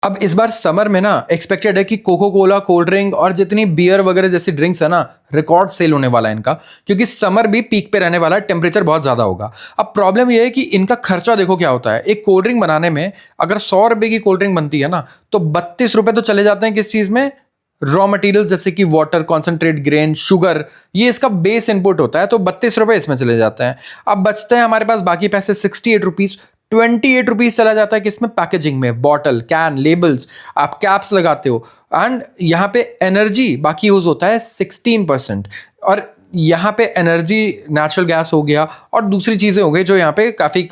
अब इस बार समर में ना एक्सपेक्टेड है कि कोको कोला, कोल्ड ड्रिंक और जितनी बियर वगैरह जैसी ड्रिंक्स है ना, रिकॉर्ड सेल होने वाला है इनका, क्योंकि समर भी पीक पे रहने वाला है, टेम्परेचर बहुत ज़्यादा होगा। अब प्रॉब्लम यह है कि इनका खर्चा देखो क्या होता है। एक कोल्ड ड्रिंक बनाने में अगर 100 रुपये की कोल्ड ड्रिंक बनती है ना, तो 32 रुपये तो चले जाते हैं किस चीज़ में, रॉ मटेरियल्स जैसे कि वाटर, कॉन्सेंट्रेट, ग्रेन, शुगर, ये इसका बेस इनपुट होता है, तो 32 रुपये इसमें चले जाते हैं। अब बचते हैं हमारे पास बाकी पैसे 68 रुपीज़। 28 रुपीज़ चला जाता है किसमें, पैकेजिंग में, बॉटल, कैन, लेबल्स, आप कैप्स लगाते हो, एंड यहाँ पे एनर्जी बाकी यूज होता है 16%। और यहाँ पे एनर्जी नेचुरल गैस हो गया और दूसरी चीज़ें हो गई जो यहाँ पे काफ़ी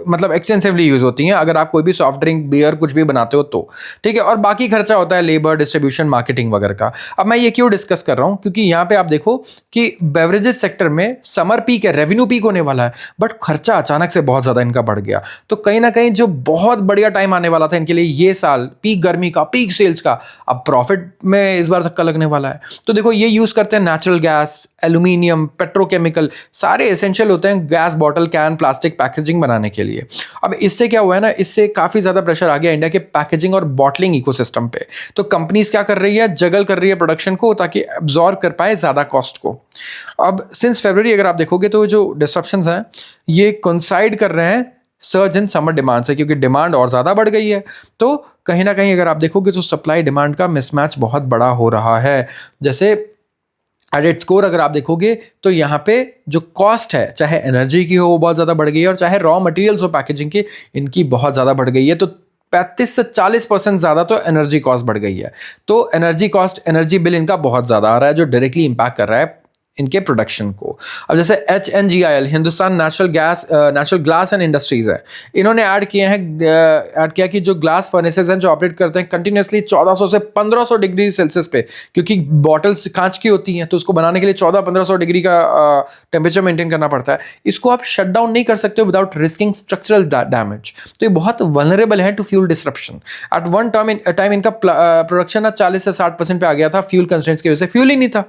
मतलब एक्सटेंसिवली यूज होती हैं अगर आप कोई भी सॉफ्ट ड्रिंक, बियर कुछ भी बनाते हो तो, ठीक है। और बाकी खर्चा होता है लेबर, डिस्ट्रीब्यूशन, मार्केटिंग वगैरह का। अब मैं ये क्यों डिस्कस कर रहा हूँ, क्योंकि यहाँ पे आप देखो कि बेवरेजेस सेक्टर में समर पीक है, रेवेन्यू पीक होने वाला है, बट खर्चा अचानक से बहुत ज़्यादा इनका बढ़ गया। तो कहीं ना कहीं जो बहुत बढ़िया टाइम आने वाला था इनके लिए ये साल, पीक गर्मी का, पीक सेल्स का, अब प्रॉफिट में इस बार धक्का लगने वाला है। तो देखो ये यूज़ करते हैं नेचुरल गैस, एल्यूमिनियम, पेट्रोकेमिकल, सारे एसेंशियल होते हैं gas, bottle, can, plastic packaging बनाने के लिए। अब इससे क्या हुआ है ना, इससे काफ़ी ज़्यादा प्रेशर आ गया इंडिया के पैकेजिंग और बॉटलिंग इकोसिस्टम पे। तो कंपनीज क्या कर रही है, जगल कर रही है प्रोडक्शन को ताकि एब्जॉर्ब कर पाए ज़्यादा कॉस्ट को। अब सिंस फरवरी अगर आप देखोगे तो जो डिस्ट्रप्शंस हैं ये कोइंसाइड कर रहे हैं सर्ज इन समर डिमांड से, क्योंकि डिमांड और ज़्यादा बढ़ गई है। तो कहीं ना कहीं अगर आप देखोगे तो सप्लाई डिमांड का मिसमैच बहुत बड़ा हो रहा है। जैसे एट स्कोर अगर आप देखोगे तो यहाँ पे जो कॉस्ट है, चाहे एनर्जी की हो वो बहुत ज़्यादा बढ़ गई है, और चाहे रॉ मटेरियल्स हो पैकेजिंग की, इनकी बहुत ज़्यादा बढ़ गई है। तो 35 से 40% ज़्यादा तो एनर्जी कॉस्ट बढ़ गई है। तो एनर्जी कॉस्ट, एनर्जी बिल इनका बहुत ज़्यादा आ रहा है, जो डायरेक्टली इम्पैक्ट कर रहा है इनके प्रोडक्शन को। अब जैसे HNGIL, Hindustan natural glass and industries है, इन्होंने ऐड किया कि जो ग्लास फर्नेसेस हैं जो ऑपरेट करते हैं कंटिन्यूसली 1400 से 1500 डिग्री सेल्सियस पे, क्योंकि बॉटल्स कांच की होती हैं तो उसको बनाने के लिए 1400-1500 डिग्री का टेम्परेचर मेंटेन करना पड़ता है। इसको आप शट डाउन नहीं कर सकते विदाउट रिस्किंग स्ट्रक्चरल डैमेज। तो ये बहुत वल्नरेबल है to fuel disruption. At one time इनका प्रोडक्शन 40 से 60% पे आ गया था फ्यूल कंस्ट्रेंट्स की वजह से। फ्यूल ही नहीं था,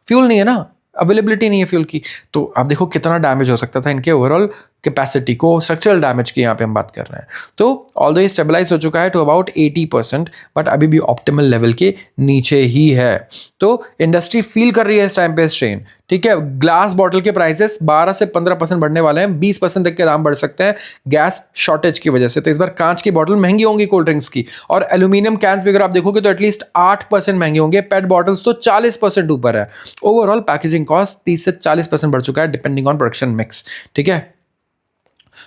फ्यूल नहीं है ना, अवेलेबिलिटी नहीं है फ्यूल की। तो आप देखो कितना डैमेज हो सकता था इनके ओवरऑल कैपेसिटी को, स्ट्रक्चरल डैमेज की यहाँ पे हम बात कर रहे हैं। तो ऑल्दो ये स्टेबलाइज हो चुका है टू अबाउट 80%, बट अभी भी ऑप्टिमल लेवल के नीचे ही है। तो इंडस्ट्री फील कर रही है इस टाइम पे स्ट्रेन, ठीक है। ग्लास बॉटल के प्राइसेस 12 से 15% बढ़ने वाले हैं, 20% तक के दाम बढ़ सकते हैं गैस शॉर्टेज की वजह से। तो इस बार कांच की बॉटल महंगी होंगी कोल्ड ड्रिंक्स की, और एल्यूमिनियम कैंस भी अगर आप देखोगे तो एटलीस्ट 8% महंगे होंगे। पेट बॉटल्स तो 40% ऊपर है। ओवरऑल पैकेजिंग कॉस्ट 30 से 40% बढ़ चुका है डिपेंडिंग ऑन प्रोडक्शन मिक्स, ठीक है।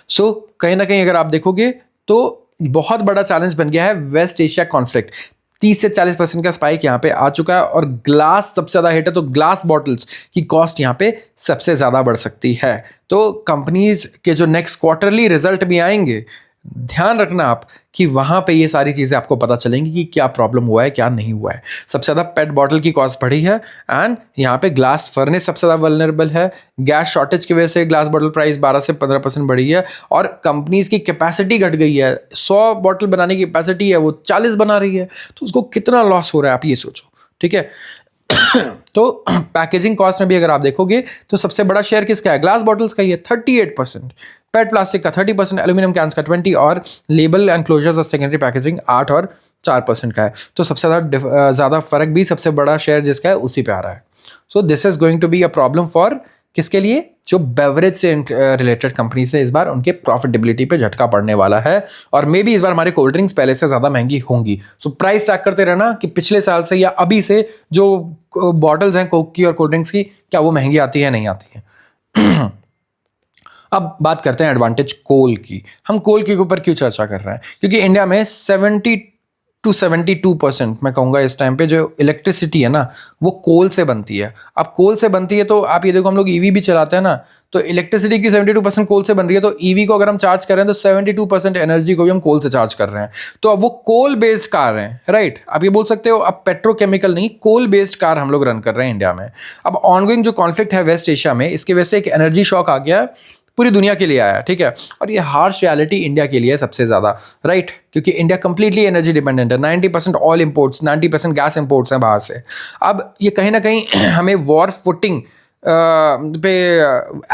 सो कहीं ना कहीं अगर आप देखोगे तो बहुत बड़ा चैलेंज बन गया है वेस्ट एशिया कॉन्फ्लिक्ट। 30 से 40% का स्पाइक यहाँ पे आ चुका है, और ग्लास सबसे ज़्यादा हिट है, तो ग्लास बॉटल्स की कॉस्ट यहाँ पे सबसे ज़्यादा बढ़ सकती है। तो कंपनीज के जो नेक्स्ट क्वार्टरली रिजल्ट भी आएंगे, ध्यान रखना आप कि वहाँ पे ये सारी चीज़ें आपको पता चलेंगी कि क्या प्रॉब्लम हुआ है, क्या नहीं हुआ है। सबसे ज़्यादा पेट बॉटल की कॉस्ट बढ़ी है, एंड यहाँ पे ग्लास फर्नेस सबसे ज़्यादा वल्नरेबल है। गैस शॉर्टेज की वजह से ग्लास बॉटल प्राइस 12 से 15% बढ़ी है, और कंपनीज की कैपेसिटी घट गई है। 100 बॉटल बनाने की कैपेसिटी है, वो 40 बना रही है, तो उसको कितना लॉस हो रहा है आप ये सोचो, ठीक है। तो पैकेजिंग कॉस्ट में भी अगर आप देखोगे तो सबसे बड़ा शेयर किसका है, ग्लास बॉटल्स का ही है 38%, पेट प्लास्टिक का 30%, एल्यूमिनियम कैंस का 20%, और लेबल एंड क्लोजर्स और सेकेंडरी पैकेजिंग 8 और 4% का है। तो सबसे ज़्यादा फर्क भी सबसे बड़ा शेयर जिसका है उसी पे आ रहा है। So this is going to be a problem for किसके लिए, जो बेवरेज से रिलेटेड कंपनी से इस बार उनके प्रॉफिटेबिलिटी पे झटका पड़ने वाला है। और मे बी इस बार हमारी कोल्ड ड्रिंक्स पहले से ज़्यादा महंगी होंगी। सो प्राइस ट्रैक करते रहना कि पिछले साल से या अभी से जो बॉटल्स हैं कोक की और कोल्ड ड्रिंक्स की, क्या वो महंगी आती है, नहीं आती है। अब बात करते हैं एडवांटेज कोल की। हम कोल के ऊपर क्यों चर्चा कर रहे हैं, क्योंकि इंडिया में 70 to 72% मैं कहूँगा इस टाइम पे जो इलेक्ट्रिसिटी है ना वो कोल से बनती है। अब कोल से बनती है तो आप ये देखो, हम लोग ईवी भी चलाते हैं ना, तो इलेक्ट्रिसिटी की 72% कोल से बन रही है। तो ईवी को अगर हम चार्ज कर रहे हैं तो 72% एनर्जी को भी हम कोल से चार्ज कर रहे हैं। तो अब वो कोल बेस्ड कार हैं, राइट। आप ये बोल सकते हो अब पेट्रोकेमिकल नहीं, कोल बेस्ड कार हम लोग रन कर रहे हैं इंडिया में। अब ऑनगोइंग जो कॉन्फ्लिक्ट है वेस्ट एशिया में, इसकी वजह से एक एनर्जी शॉक आ गया, पूरी दुनिया के लिए आया, ठीक है। और ये हार्श रियलिटी इंडिया के लिए सबसे ज़्यादा, राइट, क्योंकि इंडिया कंप्लीटली एनर्जी डिपेंडेंट है। 90% ऑयल इंपोर्ट्स, 90% गैस इंपोर्ट्स हैं बाहर से। अब ये कहीं ना कहीं हमें वॉर फुटिंग पे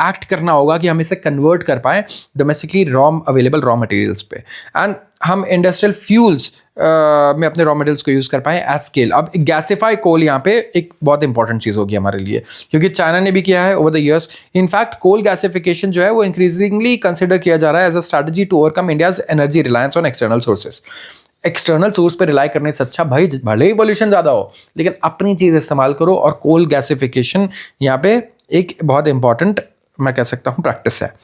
एक्ट करना होगा कि हम इसे कन्वर्ट कर पाएँ डोमेस्टिकली अवेलेबल रॉ मटेरियल्स पे। एंड हम इंडस्ट्रियल फ्यूल्स में अपने रॉ मटेरियल्स को यूज़ कर पाएँ एट स्केल। अब गैसिफाई कोल यहाँ पे एक बहुत इंपॉर्टेंट चीज़ होगी हमारे लिए, क्योंकि चाइना ने भी किया है over the years. In fact coal gasification जो है वो इंक्रीजिंगली कंसिडर किया जा रहा है as a strategy to overcome India's energy reliance on external sources. External source पे रिलाई करने से अच्छा भाई भले ही पॉल्यूशन ज़्यादा हो लेकिन अपनी चीज़ इस्तेमाल करो, और कोल गैसिफिकेशन यहाँ पे एक बहुत इंपॉर्टेंट मैं कह सकता हूँ प्रैक्टिस है।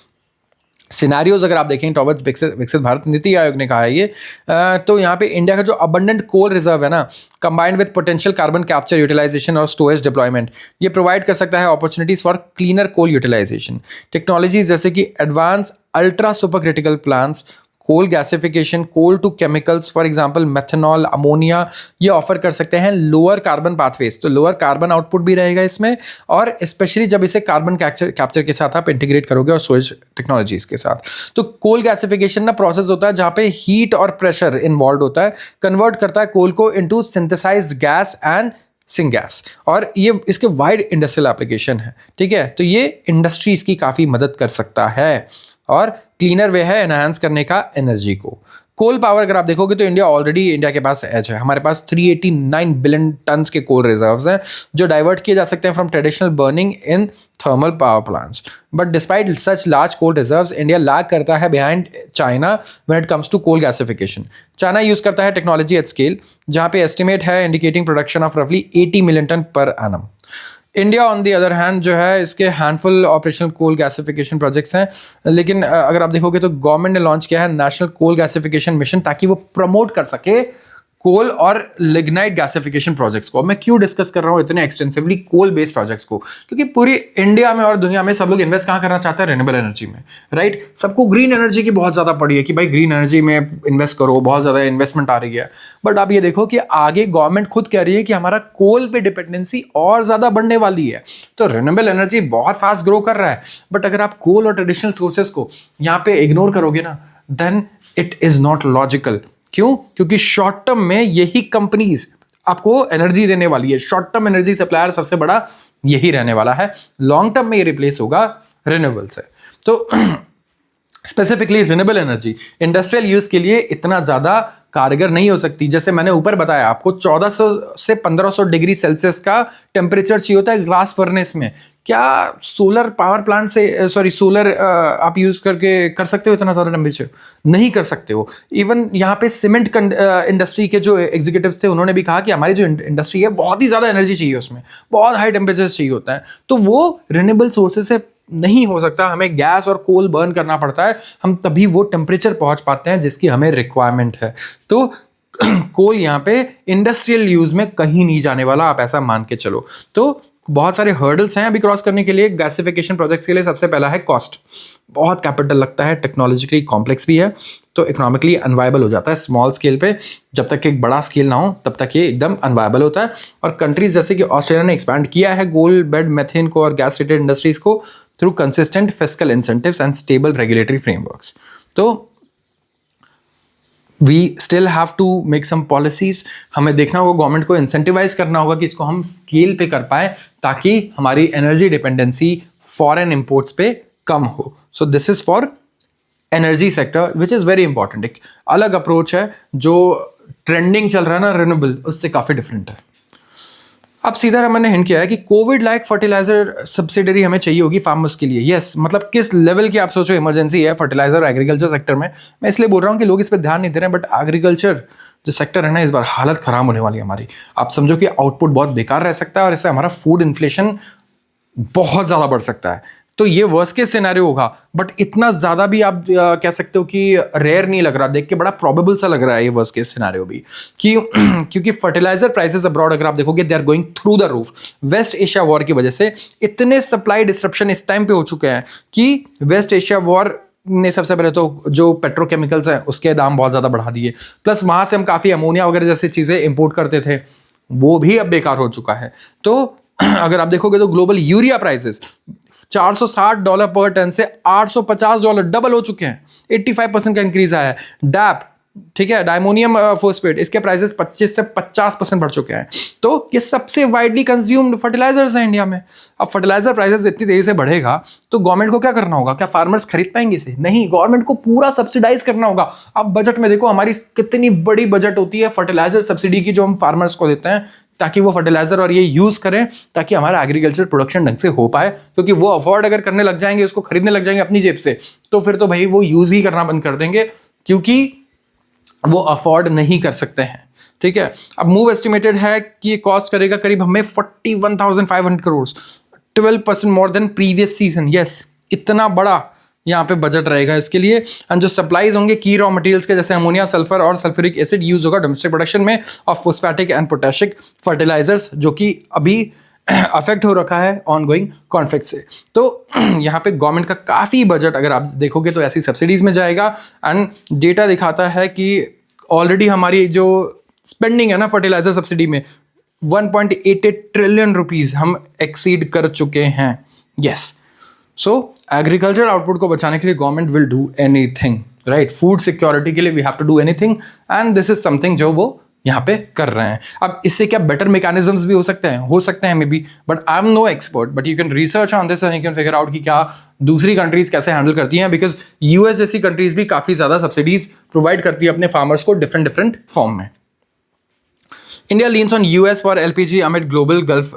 सिनेरियोज अगर आप देखें टॉवर्ड्स विकसित भारत, नीति आयोग ने कहा है ये, तो यहाँ पे इंडिया का जो अबंडेंट कोल रिजर्व है ना, combined with potential carbon capture utilisation और स्टोरेज डिप्लॉयमेंट, ये प्रोवाइड कर सकता है opportunities for cleaner coal utilisation. Technologies जैसे कि advance ultra super critical plants, coal gasification, coal to chemicals for example methanol, ammonia, ये ऑफर कर सकते हैं लोअर कार्बन पाथवेज, तो लोअर कार्बन आउटपुट भी रहेगा इसमें, और स्पेशली जब इसे कार्बन कैप्चर के साथ आप इंटीग्रेट करोगे और स्टोरेज टेक्नोलॉजीज के साथ। तो कोल गैसिफिकेशन ना प्रोसेस होता है जहाँ पे हीट और प्रेशर इन्वॉल्व होता है, कन्वर्ट करता है कोल को इनटू सिंथेसाइज्ड गैस एंड सिंगैस, और ये इसके वाइड इंडस्ट्रियल एप्लीकेशन है। ठीक है, तो ये इंडस्ट्री इसकी काफ़ी मदद कर सकता है और क्लीनर वे है एनहांस करने का एनर्जी को। कोल पावर अगर आप देखोगे तो इंडिया के पास एज है। हमारे पास 389 बिलियन टन्स के कोल रिजर्व्स हैं जो डाइवर्ट किए जा सकते हैं from traditional burning in thermal power plants. But despite such large coal reserves, India lag करता है behind China when it comes to coal gasification. China use करता है टेक्नोलॉजी एट स्केल, जहाँ पे एस्टिमेट है इंडिकेटिंग प्रोडक्शन ऑफ रफली 80 million ton per annum. India on the other hand जो है इसके handful operational coal gasification projects हैं, लेकिन अगर आप देखोगे तो गवर्नमेंट ने लॉन्च किया है नेशनल कोल गैसिफिकेशन मिशन ताकि वो प्रमोट कर सके कोल और लिग्नाइट गैसिफिकेशन प्रोजेक्ट्स को। मैं क्यों डिस्कस कर रहा हूँ इतने एक्सटेंसिवली कोल बेस्ड प्रोजेक्ट्स को, क्योंकि पूरी इंडिया में और दुनिया में सब लोग इन्वेस्ट कहाँ करना चाहते हैं, रिन्यूएबल एनर्जी में, राइट। सबको ग्रीन एनर्जी की बहुत ज़्यादा पड़ी है कि भाई ग्रीन एनर्जी में इन्वेस्ट करो, बहुत ज़्यादा इन्वेस्टमेंट आ रही है। बट आप ये देखो कि आगे गवर्नमेंट खुद कह रही है कि हमारा कोल पे डिपेंडेंसी और ज़्यादा बढ़ने वाली है, तो रिन्यूएबल एनर्जी बहुत फास्ट ग्रो कर रहा है। बट अगर आप कोल और ट्रेडिशनल सोर्सेज को यहाँ पे इग्नोर करोगे ना, then it is not logical. क्यों? क्योंकि शॉर्ट टर्म में यही कंपनीज आपको एनर्जी देने वाली है, शॉर्ट टर्म एनर्जी सप्लायर सबसे बड़ा यही रहने वाला है। लॉन्ग टर्म में ये रिप्लेस होगा रिन्यूएबल से। तो specifically renewable energy industrial use के लिए इतना ज़्यादा कारगर नहीं हो सकती। जैसे मैंने ऊपर बताया आपको 1400 से 1500 डिग्री सेल्सियस का टेम्परेचर चाहिए होता है ग्लास फर्नेस में। क्या सोलर पावर प्लांट से सोलर आप यूज़ करके कर सकते हो इतना ज़्यादा टेम्परेचर? नहीं कर सकते हो। इवन यहाँ पे सीमेंट इंडस्ट्री के जो एग्जीक्यूटिव्स थे उन्होंने भी कहा कि हमारी जो इंडस्ट्री है बहुत ही ज़्यादा एनर्जी चाहिए, उसमें बहुत हाई टेम्परेचर चाहिए होता है, तो वो रिन्यूएबल सोर्सेज से नहीं हो सकता। हमें गैस और कोल बर्न करना पड़ता है, हम तभी वो टेम्परेचर पहुंच पाते हैं जिसकी हमें रिक्वायरमेंट है। तो कोल यहाँ पे इंडस्ट्रियल यूज में कहीं नहीं जाने वाला, आप ऐसा मान के चलो। तो बहुत सारे हर्डल्स हैं अभी क्रॉस करने के लिए गैसिफिकेशन प्रोजेक्ट्स के लिए। सबसे पहला है कॉस्ट, बहुत कैपिटल लगता है, टेक्नोलॉजिकली कॉम्प्लेक्स भी है, तो इकोनॉमिकली अनवायबल हो जाता है स्मॉल स्केल पे। जब तक एक बड़ा स्केल ना हो तब तक ये एकदम अनवायबल होता है। और कंट्रीज जैसे कि ऑस्ट्रेलिया ने एक्सपैंड किया है कोल बेड मेथेन को और गैस रिलेटेड इंडस्ट्रीज को through consistent fiscal incentives and stable regulatory frameworks. तो we still have to make some policies. हमें देखना होगा, गवर्नमेंट को इंसेंटिवाइज करना होगा कि इसको हम स्केल पे कर पाए ताकि हमारी एनर्जी डिपेंडेंसी फॉरेन इंपोर्ट्स पे कम हो। सो this is for energy sector which is very important. एक अलग अप्रोच है, जो ट्रेंडिंग चल रहा है ना रिन्यूएबल, उससे काफ़ी डिफरेंट है। अब सीधा मैंने हिंट किया है कि कोविड लाइक फर्टिलाइजर सब्सिडरी हमें चाहिए होगी फार्मर्स के लिए। यस, मतलब किस लेवल की आप सोचो इमरजेंसी है फर्टिलाइजर एग्रीकल्चर सेक्टर में। मैं इसलिए बोल रहा हूँ कि लोग इस पर ध्यान नहीं दे रहे हैं, बट एग्रीकल्चर जो सेक्टर है ना, इस बार हालत खराब होने वाली है हमारी। आप समझो कि आउटपुट बहुत बेकार रह सकता है और इससे हमारा फूड इन्फ्लेशन बहुत ज़्यादा बढ़ सकता है। तो ये वर्स्ट केस सिनेरियो होगा, बट इतना ज़्यादा भी आप कह सकते हो कि रेयर नहीं लग रहा, देख के बड़ा प्रोबेबल सा लग रहा है ये वर्स्ट केस सिनेरियो भी। कि क्योंकि फर्टिलाइजर प्राइसेस अब्रॉड अगर आप देखोगे they are going through the roof. West Asia war की वजह से इतने सप्लाई डिस्ट्रप्शन इस टाइम पे हो चुके हैं कि वेस्ट एशिया वॉर ने सबसे पहले तो जो पेट्रोकेमिकल्स हैं उसके दाम बहुत ज़्यादा बढ़ा दिए, प्लस वहाँ से हम काफ़ी अमोनिया वगैरह जैसी चीज़ें इंपोर्ट करते थे, वो भी अब बेकार हो चुका है। तो अगर आप देखोगे तो ग्लोबल यूरिया प्राइसेस $460 पर टन से $850 डबल हो चुके हैं, 85% का इंक्रीज आया है। डैप ठीक है, डायमोनियम फॉस्फेट, इसके प्राइसेस 25 से 50% बढ़ चुके हैं। तो ये सबसे वाइडली कंज्यूम्ड फर्टिलाइजर्स हैं इंडिया में। अब फर्टिलाइजर प्राइसेस इतनी तेजी से बढ़ेगा तो गवर्नमेंट को क्या करना होगा? क्या फार्मर्स खरीद पाएंगे इसे? नहीं, गवर्नमेंट को पूरा सब्सिडाइज करना होगा। अब बजट में देखो हमारी कितनी बड़ी बजट होती है फर्टिलाइजर सब्सिडी की, जो हम फार्मर्स को देते हैं ताकि वो फर्टिलाइजर और ये यूज करें, ताकि हमारा एग्रीकल्चर प्रोडक्शन ढंग से हो पाए। क्योंकि वो अफोर्ड अगर करने लग जाएंगे, उसको खरीदने लग जाएंगे अपनी जेब से, तो फिर तो भाई वो यूज ही करना बंद कर देंगे, क्योंकि वो अफोर्ड नहीं कर सकते हैं। ठीक है, अब मूव एस्टिमेटेड है कि ये कॉस्ट करेगा करीब हमें 41,500 crore, 12% more than previous season. Yes, इतना बड़ा यहाँ पे बजट रहेगा इसके लिए। एंड जो सप्लाईज होंगे की रॉ मटेरियल्स के, जैसे अमोनिया, सल्फर और सल्फ्यूरिक एसिड यूज होगा डोमेस्टिक प्रोडक्शन में ऑफ फोस्फेटिक एंड पोटेशिक फर्टिलाइजर्स, जो कि अभी अफेक्ट हो रखा है ऑनगोइंग कॉन्फ्लिक्ट से। तो यहाँ पे गवर्नमेंट का काफ़ी बजट अगर आप देखोगे तो ऐसी सब्सिडीज़ में जाएगा। एंड डेटा दिखाता है कि ऑलरेडी हमारी जो स्पेंडिंग है ना फर्टिलाइजर सब्सिडी में 1.88 ट्रिलियन रुपीज़ हम एक्सीड कर चुके हैं। यस, सो एग्रीकल्चर आउटपुट को बचाने के लिए government will do anything, right? Food security के लिए we have to do anything, and this is something जो वो यहाँ पे कर रहे हैं। अब इससे क्या बेटर मैकेनिज्म्स भी हो सकते हैं maybe, but I am no expert, but you can research on this and you can figure out कि क्या दूसरी कंट्रीज कैसे हैंडल करती हैं, बिकॉज यूएस जैसी कंट्रीज भी काफ़ी ज़्यादा सब्सिडीज प्रोवाइड करती है अपने फार्मर्स को डिफरेंट फॉर्म में। India leans on US for LPG amid global gulf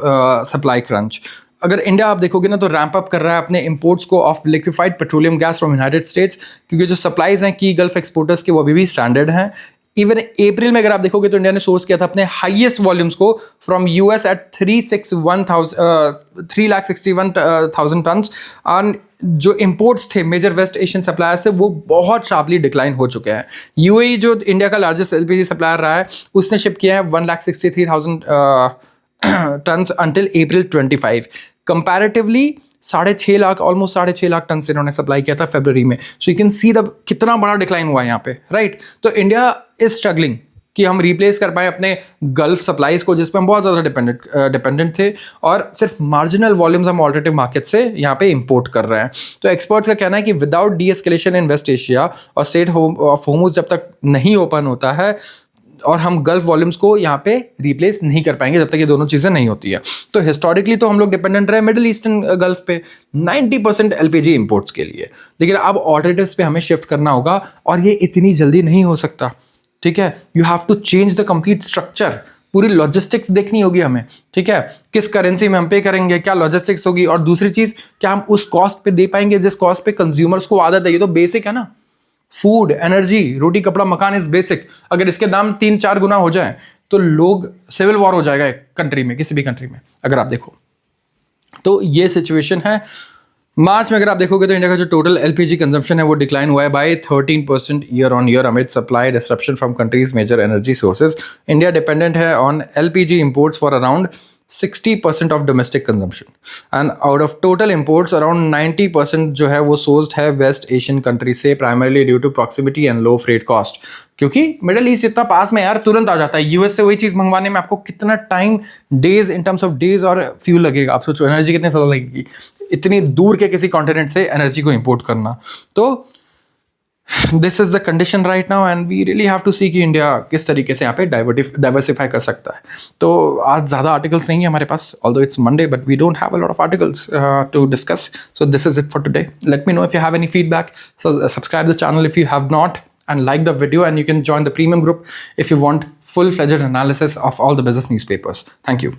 supply crunch. अगर इंडिया आप देखोगे ना तो रैंप अप कर रहा है अपने इंपोर्ट्स को of liquefied petroleum gas from United states, क्योंकि जो सप्लाईज हैं की गल्फ एक्सपोर्टर्स के वो अभी भी स्टैंडर्ड हैं। इवन अप्रैल में अगर आप देखोगे तो इंडिया ने सोर्स किया था अपने हाईएस्ट वॉल्यूम्स को फ्रॉम यूएस एट 3,61,000 टन्स। और जो इंपोर्ट्स थे मेजर वेस्ट एशियन सप्लायर से वो बहुत शार्पली डिक्लाइन हो चुके हैं। यूएई जो इंडिया का लार्जेस्ट एलपीजी सप्लायर रहा है उसने शिप किया है 1,63,000 tons until April 25। Comparatively 6.5 lakh, almost 6.5 lakh ton से इन्होंने सप्लाई किया था फरवरी में। So you can see the कितना बड़ा डिक्लाइन हुआ है यहाँ पे, राइट? तो इंडिया इज स्ट्रगलिंग कि हम रिप्लेस कर पाए अपने गल्फ सप्लाईज को, जिस पर हम बहुत ज़्यादा डिपेंडेंट थे, और सिर्फ मार्जिनल वॉल्यूम्स हम ऑल्टरनेटिव मार्केट से यहाँ पे इंपोर्ट कर रहे हैं। तो एक्सपर्ट्स का कहना है कि विदाउट डी एस्केलेशन इन वेस्ट एशिया और स्ट्रेट ऑफ होर्मुज जब तक नहीं ओपन होता है और हम गल्फ वॉल्यूम्स को यहाँ पे रिप्लेस नहीं कर पाएंगे जब तक ये दोनों चीज़ें नहीं होती है। तो हिस्टोरिकली तो हम लोग डिपेंडेंट रहे मिडिल ईस्टर्न गल्फ पे 90% एलपीजी इंपोर्ट्स के लिए, लेकिन अब ऑल्टरनेटिव्स पे हमें शिफ्ट करना होगा और ये इतनी जल्दी नहीं हो सकता। ठीक है, you have to change the complete structure, पूरी लॉजिस्टिक्स देखनी होगी हमें। ठीक है, किस करेंसी में हम पे करेंगे, क्या लॉजिस्टिक्स होगी, और दूसरी चीज़ क्या हम उस कॉस्ट पे दे पाएंगे जिस कॉस्ट पे कंज्यूमर्स को आदत है। ये तो बेसिक है ना, फूड, एनर्जी, रोटी कपड़ा मकान इज बेसिक। अगर इसके दाम 3-4 गुना हो जाए तो लोग, सिविल वॉर हो जाएगा एक कंट्री में, किसी भी कंट्री में अगर आप देखो तो ये सिचुएशन है। मार्च में अगर आप देखोगे तो इंडिया का जो टोटल एलपीजी कंजम्पशन है वो डिक्लाइन हुआ है by 13% year on year amid supply disruption from countries major energy sources. India dependent है on LPG imports for around 60% of domestic consumption, and out of total imports around 90% जो है वो sourced है West Asian country से, primarily due to proximity and low freight cost. क्योंकि Middle East इतना पास में यार, तुरंत आ जाता है। यूएस से वही चीज़ मंगवाने में आपको कितना time, days, in terms of days और फ्यूल लगेगा। आप सोचो एनर्जी कितनी ज़्यादा लगेगी इतनी दूर के किसी कॉन्टिनेंट से एनर्जी को इंपोर्ट करना। तो this is the condition right now and we really have to see कि इंडिया किस तरीके से यहाँ पे डाइवर्सिफाई कर सकता है। तो आज ज़्यादा आर्टिकल्स नहीं है हमारे पास, although it's Monday, but we don't have a lot of articles to discuss. So this is it for today. Let me know if you have any feedback, so subscribe the channel if you have not, and like the video, and you can join the premium group if you want full-fledged analysis of all the business newspapers. Thank you.